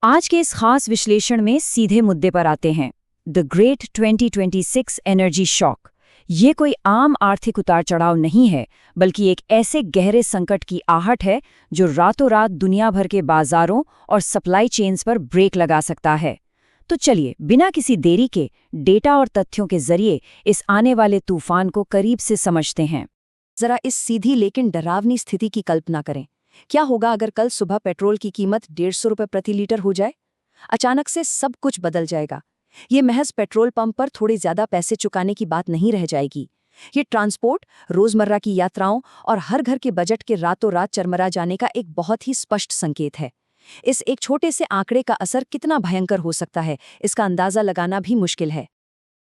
आज के इस खास विश्लेषण में सीधे मुद्दे पर आते हैं। The great 2026 energy shock. ये कोई आम आर्थिक उतार चढ़ाव नहीं है, बल्कि एक ऐसे गहरे संकट की आहट है जो रातों रात दुनिया भर के बाजारों और सप्लाई चेन्स पर ब्रेक लगा सकता है। तो चलिए, बिना किसी देरी के डेटा और तथ्यों के जरिए इस आने वाले तूफान को करीब से समझते हैं। जरा इस सीधी लेकिन डरावनी स्थिति की कल्पना करें। क्या होगा अगर कल सुबह पेट्रोल की कीमत 150 रुपये प्रति लीटर हो जाए? अचानक से सब कुछ बदल जाएगा। ये महज पेट्रोल पंप पर थोड़े ज्यादा पैसे चुकाने की बात नहीं रह जाएगी। ये ट्रांसपोर्ट, रोजमर्रा की यात्राओं और हर घर के बजट के रातों रात चरमरा जाने का एक बहुत ही स्पष्ट संकेत है। इस एक छोटे से आंकड़े का असर कितना भयंकर हो सकता है, इसका अंदाजा लगाना भी मुश्किल है।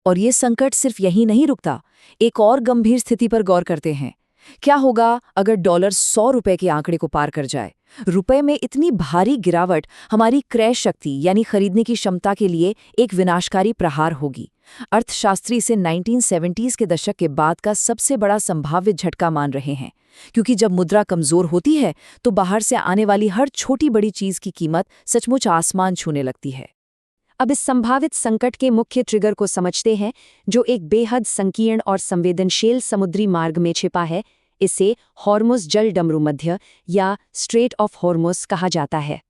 और ये संकट सिर्फ यही नहीं रुकता। एक और गंभीर स्थिति पर गौर करते हैं। क्या होगा अगर डॉलर 100 रुपए के आंकड़े को पार कर जाए? रुपए में इतनी भारी गिरावट हमारी क्रय शक्ति यानी खरीदने की क्षमता के लिए एक विनाशकारी प्रहार होगी। अर्थशास्त्री इसे 1970s के दशक के बाद का सबसे बड़ा संभाव्य झटका मान रहे हैं, क्योंकि जब मुद्रा कमजोर होती है तो बाहर से आने वाली हर छोटी बड़ी चीज की कीमत सचमुच आसमान छूने लगती है। अब इस संभावित संकट के मुख्य ट्रिगर को समझते हैं, जो एक बेहद संकीर्ण और संवेदनशील समुद्री मार्ग में छिपा है। इसे हॉर्मुज़ जल डमरू मध्य या स्ट्रेट ऑफ हॉर्मुज़ कहा जाता है।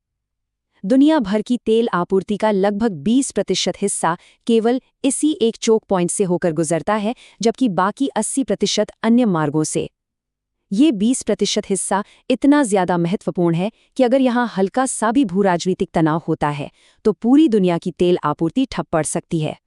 दुनिया भर की तेल आपूर्ति का लगभग 20% हिस्सा केवल इसी एक चोक पॉइंट से होकर गुजरता है, जबकि बाकी 80% अन्य मार्गों से। ये 20% हिस्सा इतना ज्यादा महत्वपूर्ण है कि अगर यहाँ हल्का सा भी भू-राजनीतिक तनाव होता है तो पूरी दुनिया की तेल आपूर्ति ठप पड़ सकती है।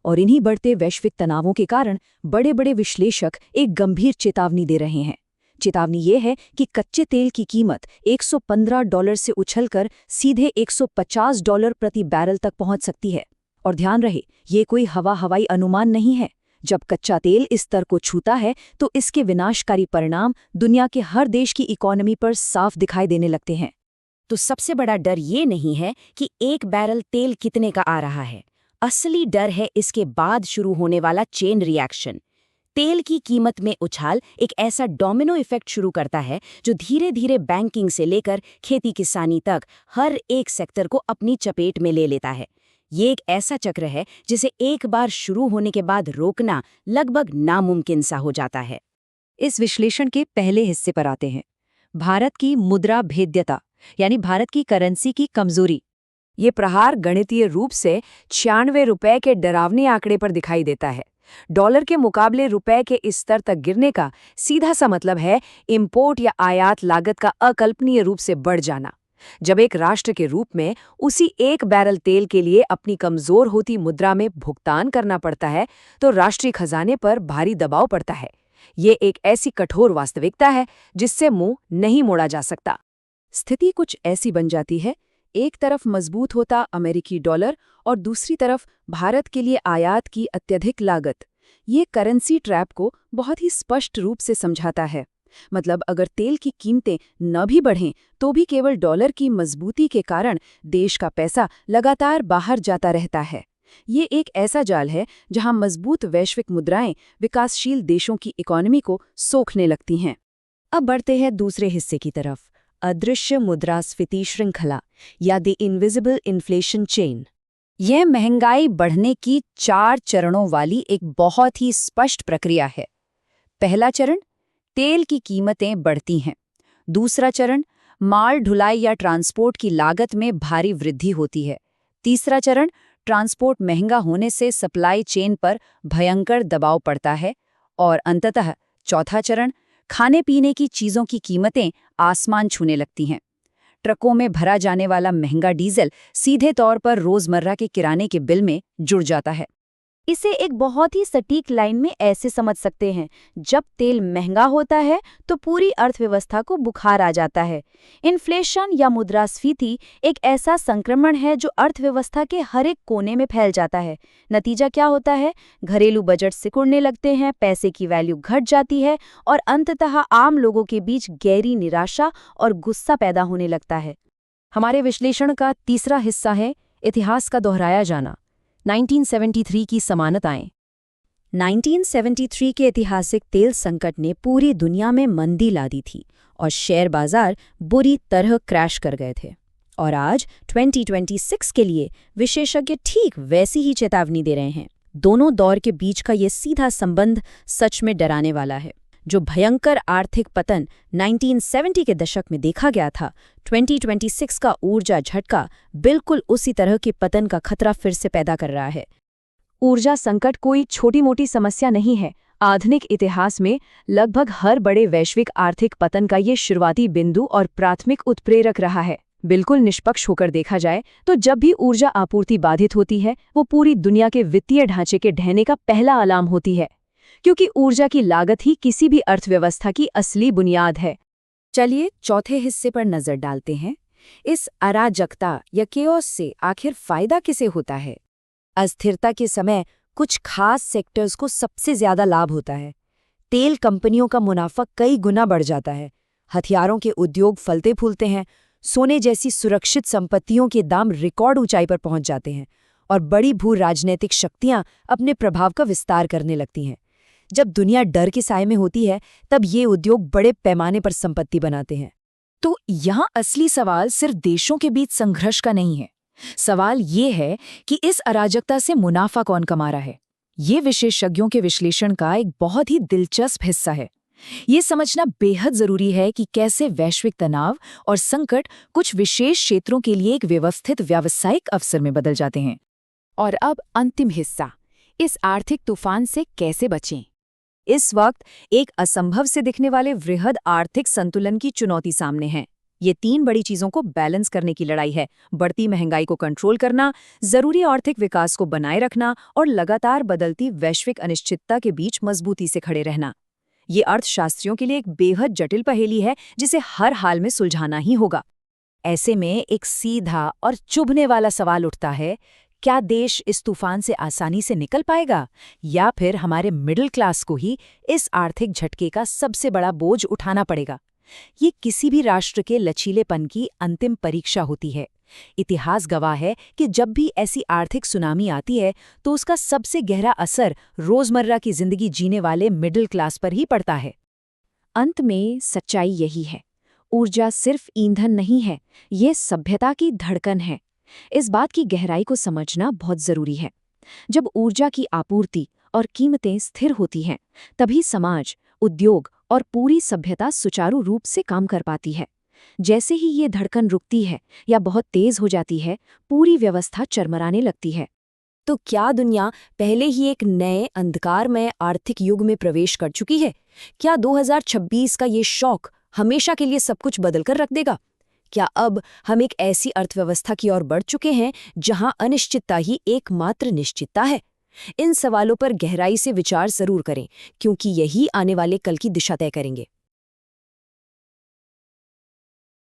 और इन्हीं बढ़ते वैश्विक तनावों के कारण बड़े बड़े विश्लेषक एक गंभीर चेतावनी दे रहे हैं। चेतावनी ये है कि कच्चे तेल की कीमत $115 से उछलकर सीधे $150 प्रति बैरल तक पहुंच सकती है। और ध्यान रहे, ये कोई हवाई अनुमान नहीं है। जब कच्चा तेल इस स्तर को छूता है तो इसके विनाशकारी परिणाम दुनिया के हर देश की इकोनॉमी पर साफ दिखाई देने लगते हैं। तो सबसे बड़ा डर ये नहीं है कि एक बैरल तेल कितने का आ रहा है। असली डर है इसके बाद शुरू होने वाला चेन रिएक्शन। तेल की कीमत में उछाल एक ऐसा डोमिनो इफेक्ट शुरू करता है जो धीरे धीरे बैंकिंग से लेकर खेती किसानी तक हर एक सेक्टर को अपनी चपेट में ले लेता है। ये एक ऐसा चक्र है जिसे एक बार शुरू होने के बाद रोकना लगभग नामुमकिन सा हो जाता है। इस विश्लेषण के पहले हिस्से पर आते हैं। भारत की मुद्रा भेद्यता यानी भारत की करेंसी की कमजोरी। ये प्रहार गणितीय रूप से 96 रुपए के डरावने आंकड़े पर दिखाई देता है। डॉलर के मुकाबले रुपए के इस स्तर तक गिरने का सीधा सा मतलब है इंपोर्ट या आयात लागत का अकल्पनीय रूप से बढ़ जाना। जब एक राष्ट्र के रूप में उसी एक बैरल तेल के लिए अपनी कमजोर होती मुद्रा में भुगतान करना पड़ता है तो राष्ट्रीय खजाने पर भारी दबाव पड़ता है। ये एक ऐसी कठोर वास्तविकता है जिससे मुंह नहीं मोड़ा जा सकता। स्थिति कुछ ऐसी बन जाती है, एक तरफ मजबूत होता अमेरिकी डॉलर और दूसरी तरफ भारत के लिए आयात की अत्यधिक लागत। ये करेंसी ट्रैप को बहुत ही स्पष्ट रूप से समझाता है। मतलब अगर तेल की कीमतें न भी बढ़ें तो भी केवल डॉलर की मजबूती के कारण देश का पैसा लगातार बाहर जाता रहता है। ये एक ऐसा जाल है जहां मजबूत वैश्विक मुद्राएं विकासशील देशों की इकोनॉमी को सोखने लगती हैं। अब बढ़ते हैं दूसरे हिस्से की तरफ, अदृश्य मुद्रास्फीति श्रृंखला या द इनविजिबल इन्फ्लेशन चेन। यह महंगाई बढ़ने की 4 चरणों वाली एक बहुत ही स्पष्ट प्रक्रिया है। पहला चरण, तेल की कीमतें बढ़ती हैं। दूसरा चरण, माल ढुलाई या ट्रांसपोर्ट की लागत में भारी वृद्धि होती है। तीसरा चरण, ट्रांसपोर्ट महंगा होने से सप्लाई चेन पर भयंकर दबाव पड़ता है। और अंततः चौथा चरण, खाने पीने की चीज़ों की कीमतें आसमान छूने लगती हैं। ट्रकों में भरा जाने वाला महंगा डीजल सीधे तौर पर रोजमर्रा के किराने के बिल में जुड़ जाता है। इसे एक बहुत ही सटीक लाइन में ऐसे समझ सकते हैं, जब तेल महंगा होता है तो पूरी अर्थव्यवस्था को बुखार आ जाता है। इन्फ्लेशन या मुद्रास्फीति एक ऐसा संक्रमण है जो अर्थव्यवस्था के हर एक कोने में फैल जाता है। नतीजा क्या होता है? घरेलू बजट सिकुड़ने लगते हैं, पैसे की वैल्यू घट जाती है और अंततः आम लोगों के बीच गहरी निराशा और गुस्सा पैदा होने लगता है। हमारे विश्लेषण का तीसरा हिस्सा है इतिहास का दोहराया जाना, 1973 की समानताएं। 1973 के ऐतिहासिक तेल संकट ने पूरी दुनिया में मंदी ला दी थी और शेयर बाजार बुरी तरह क्रैश कर गए थे। और आज 2026 के लिए विशेषज्ञ ठीक वैसी ही चेतावनी दे रहे हैं। दोनों दौर के बीच का ये सीधा संबंध सच में डराने वाला है। जो भयंकर आर्थिक पतन 1970 के दशक में देखा गया था, 2026 का ऊर्जा झटका बिल्कुल उसी तरह के पतन का खतरा फिर से पैदा कर रहा है। ऊर्जा संकट कोई छोटी-मोटी समस्या नहीं है। आधुनिक इतिहास में लगभग हर बड़े वैश्विक आर्थिक पतन का ये शुरुआती बिंदु और प्राथमिक उत्प्रेरक रहा है। बिल्कुल निष्पक्ष होकर देखा जाए तो जब भी ऊर्जा आपूर्ति बाधित होती है, वो पूरी दुनिया के वित्तीय ढांचे के ढहने का पहला अलार्म होती है, क्योंकि ऊर्जा की लागत ही किसी भी अर्थव्यवस्था की असली बुनियाद है। चलिए चौथे हिस्से पर नजर डालते हैं। इस अराजकता या केओस से आखिर फायदा किसे होता है? अस्थिरता के समय कुछ खास सेक्टर्स को सबसे ज्यादा लाभ होता है। तेल कंपनियों का मुनाफा कई गुना बढ़ जाता है, हथियारों के उद्योग फलते फूलते हैं, सोने जैसी सुरक्षित संपत्तियों के दाम रिकॉर्ड ऊंचाई पर पहुंच जाते हैं और बड़ी भू राजनीतिक शक्तियां अपने प्रभाव का विस्तार करने लगती हैं। जब दुनिया डर के साए में होती है, तब ये उद्योग बड़े पैमाने पर संपत्ति बनाते हैं। तो यहाँ असली सवाल सिर्फ देशों के बीच संघर्ष का नहीं है। सवाल ये है कि इस अराजकता से मुनाफा कौन कमा रहा है। ये विशेषज्ञों के विश्लेषण का एक बहुत ही दिलचस्प हिस्सा है। ये समझना बेहद जरूरी है कि कैसे वैश्विक तनाव और संकट कुछ विशेष क्षेत्रों के लिए एक व्यवस्थित व्यावसायिक अवसर में बदल जाते हैं। और अब अंतिम हिस्सा, इस आर्थिक तूफान से कैसे बचें? इस वक्त एक असंभव से दिखने वाले वृहद आर्थिक संतुलन की चुनौती सामने है। ये 3 बड़ी चीजों को बैलेंस करने की लड़ाई है: बढ़ती महंगाई को कंट्रोल करना, जरूरी आर्थिक विकास को बनाए रखना और लगातार बदलती वैश्विक अनिश्चितता के बीच मजबूती से खड़े रहना। ये अर्थशास्त्रियों के लिए एक बेहद जटिल पहेली है जिसे हर हाल में सुलझाना ही होगा। ऐसे में एक सीधा और चुभने वाला सवाल उठता है, क्या देश इस तूफान से आसानी से निकल पाएगा, या फिर हमारे मिडिल क्लास को ही इस आर्थिक झटके का सबसे बड़ा बोझ उठाना पड़ेगा? ये किसी भी राष्ट्र के लचीलेपन की अंतिम परीक्षा होती है। इतिहास गवाह है कि जब भी ऐसी आर्थिक सुनामी आती है तो उसका सबसे गहरा असर रोजमर्रा की जिंदगी जीने वाले मिडिल क्लास पर ही पड़ता है। अंत में सच्चाई यही है, ऊर्जा सिर्फ ईंधन नहीं है, ये सभ्यता की धड़कन है। इस बात की गहराई को समझना बहुत जरूरी है। जब ऊर्जा की आपूर्ति और कीमतें स्थिर होती हैं, तभी समाज, उद्योग और पूरी सभ्यता सुचारू रूप से काम कर पाती है। जैसे ही ये धड़कन रुकती है या बहुत तेज हो जाती है, पूरी व्यवस्था चरमराने लगती है। तो क्या दुनिया पहले ही एक नए अंधकारमय आर्थिक युग में प्रवेश कर चुकी है? क्या 2026 का ये शौक हमेशा के लिए सब कुछ बदलकर रख देगा? क्या अब हम एक ऐसी अर्थव्यवस्था की ओर बढ़ चुके हैं जहां अनिश्चितता ही एकमात्र निश्चितता है? इन सवालों पर गहराई से विचार जरूर करें, क्योंकि यही आने वाले कल की दिशा तय करेंगे।